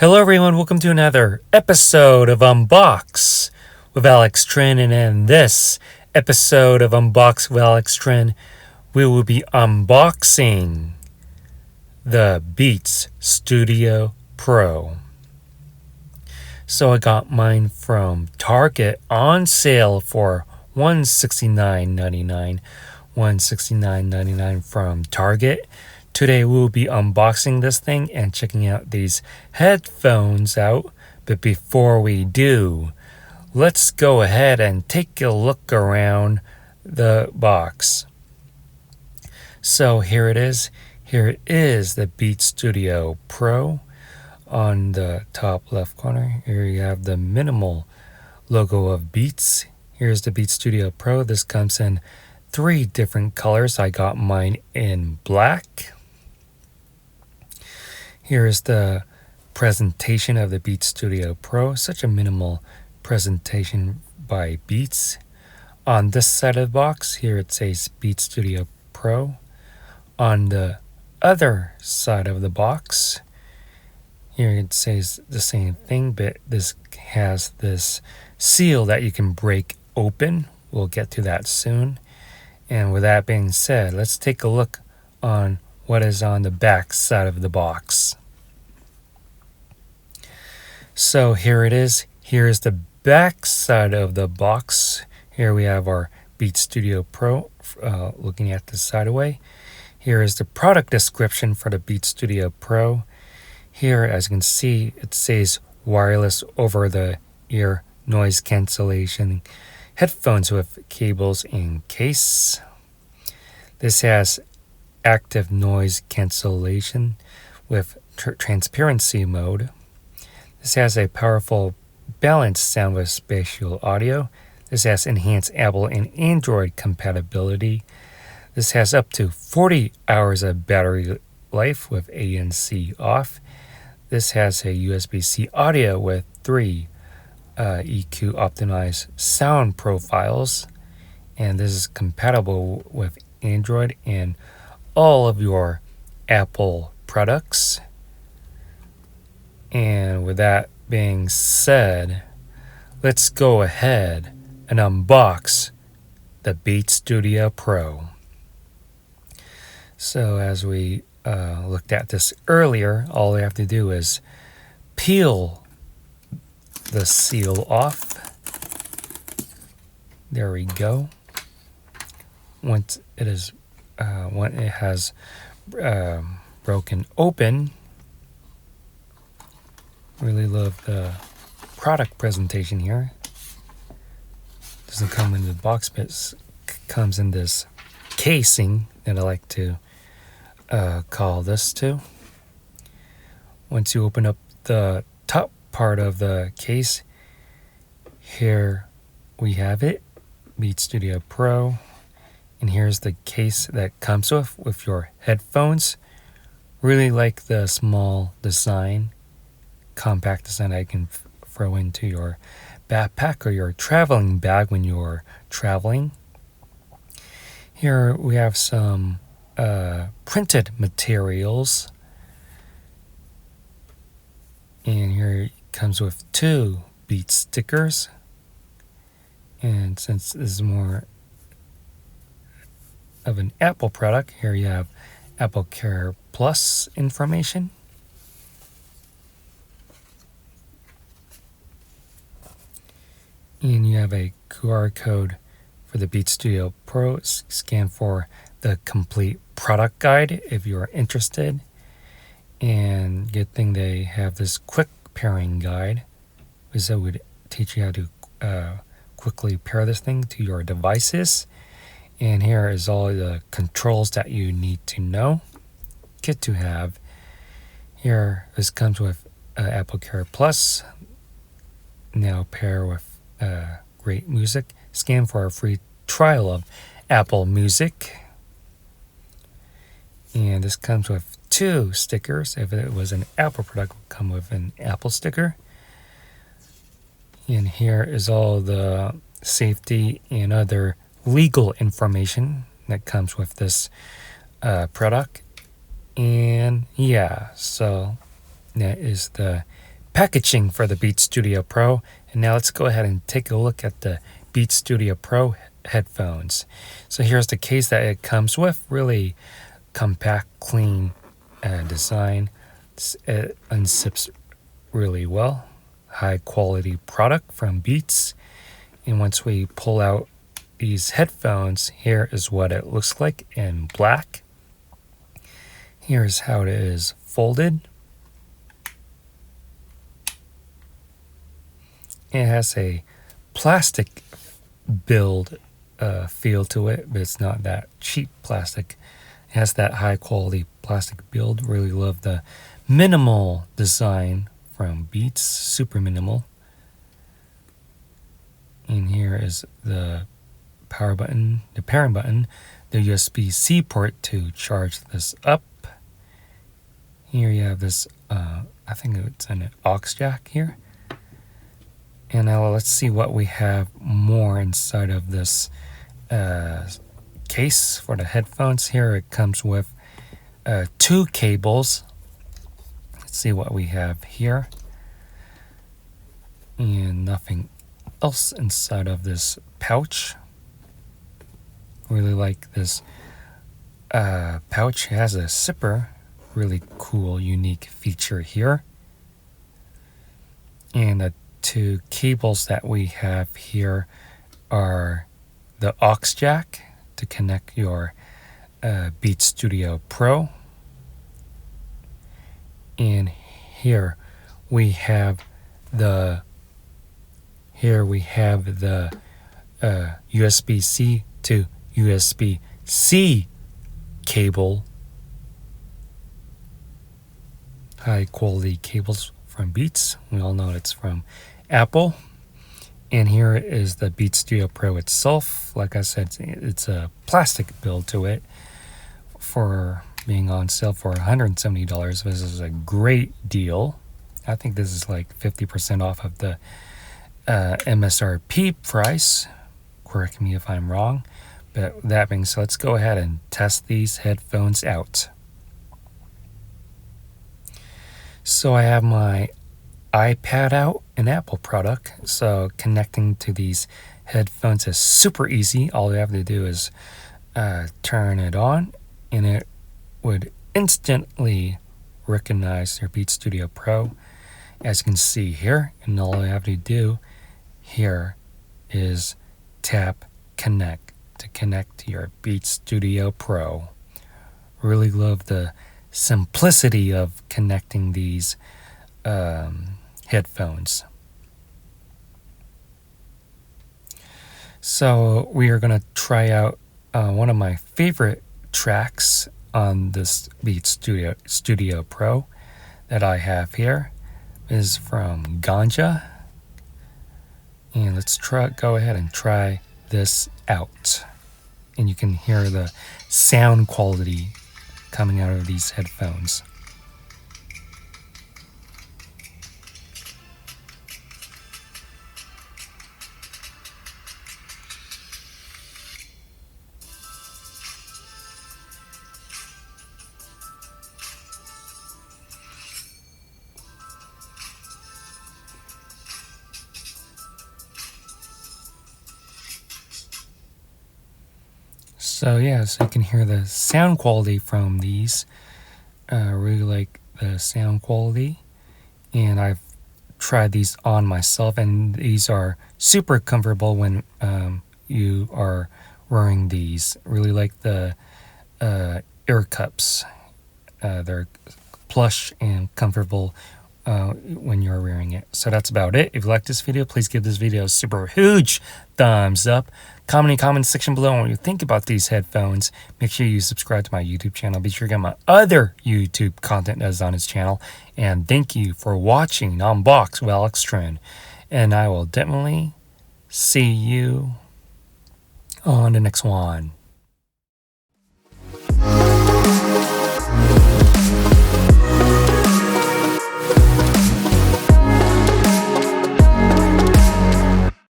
Hello everyone, welcome to another episode of Unbox with Alex Trinh, and in this episode of Unbox with Alex Trinh, we will be unboxing the Beats Studio Pro. So I got mine from Target on sale for $169.99. $169.99 from Target. Today we'll be unboxing this thing and checking out these headphones out. But before we do, let's go ahead and take a look around the box. So here it is. Here it is, the Beats Studio Pro. On the top left corner, here you have the minimal logo of Beats. Here's the Beats Studio Pro. This comes in 3 different colors. I got mine in black. Here is the presentation of the Beats Studio Pro. Such a minimal presentation by Beats. On this side of the box, here it says Beats Studio Pro. On the other side of the box, here it says the same thing, but this has this seal that you can break open. We'll get to that soon. And with that being said, let's take a look on what is on the back side of the box. So here it is. Here is the back side of the box. Here we have our Beats Studio Pro, looking at the side away. Here is the product description for the Beats Studio Pro. Here, as you can see, it says wireless over-the-ear noise cancellation headphones with cables and case. This has active noise cancellation with transparency mode. This has a powerful balanced sound with spatial audio. This has enhanced Apple and Android compatibility. This has up to 40 hours of battery life with ANC off. This has a USB-C audio with 3 EQ optimized sound profiles. And this is compatible with Android and all of your Apple products. And with that being said, let's go ahead and unbox the Beats Studio Pro. So as we looked at this earlier, all we have to do is peel the seal off. There we go. Once it is, when it has broken open, really love the product presentation here. Doesn't come in the box, but it comes in this casing that I like to call this to. Once you open up the top part of the case, here we have it, Beats Studio Pro. And here's the case that comes with your headphones. Really like the small design, compact design that you can throw into your backpack or your traveling bag when you're traveling. Here we have some printed materials. And here it comes with 2 Beats stickers. And since this is more of an Apple product, here you have Apple Care Plus information. And you have a QR code for the Beats Studio Pro. Scan for the complete product guide if you're interested. And good thing they have this quick pairing guide, because it would teach you how to quickly pair this thing to your devices. And here is all the controls that you need to know, good to have. Here, this comes with Apple Care Plus. Now pair with great music. Scan for a free trial of Apple Music. And this comes with 2 stickers. If it was an Apple product, it would come with an Apple sticker. And here is all the safety and other legal information that comes with this product. And yeah, so that is the packaging for the Beats Studio Pro. And now let's go ahead and take a look at the Beats Studio Pro headphones. So here's the case that it comes with. Really compact, clean design. It unzips really well. High quality product from Beats. And once we pull out these headphones, here is what it looks like in black. Here's how it is folded. It has a plastic build feel to it, but it's not that cheap plastic. It has that high quality plastic build. Really love the minimal design from Beats, super minimal. And here is the power button, the pairing button, the USB-C port to charge this up. Here you have this, I think it's an aux jack here. And now let's see what we have more inside of this case for the headphones. Here it comes with 2 cables. Let's see what we have here. And nothing else inside of this pouch. Really like this pouch. It has a zipper. Really cool, unique feature here. And the 2 cables that we have here are the aux jack to connect your Beats Studio Pro. And here we have the USB-C to USB-C cable. High quality cables from Beats. We all know it's from Apple. And here is the Beats Studio Pro itself. Like I said, it's a plastic build to it for being on sale for $170. This is a great deal. I think this is like 50% off of the MSRP price. Correct me if I'm wrong. But that being said, let's go ahead and test these headphones out. So I have my iPad out, an Apple product. So connecting to these headphones is super easy. All you have to do is turn it on, and it would instantly recognize your Beats Studio Pro, as you can see here. And all you have to do here is tap connect to connect to your Beats Studio Pro. Really love the simplicity of connecting these headphones. So we are going to try out one of my favorite tracks on this Beats Studio Pro that I have here. Is from Ganja. And let's go ahead and try this out. And you can hear the sound quality coming out of these headphones. So yeah, so you can hear the sound quality from these. Really like the sound quality. And I've tried these on myself, and these are super comfortable when you are wearing these. Really like the ear cups. They're plush and comfortable when you're wearing it. So that's about it. If you like this video, please give this video a super huge thumbs up. Comment in the comment section below what you think about these headphones. Make sure you subscribe to my YouTube channel. Be sure to get my other YouTube content that is on his channel. And thank you for watching Unbox with Alex Trinh. And I will definitely see you on the next one.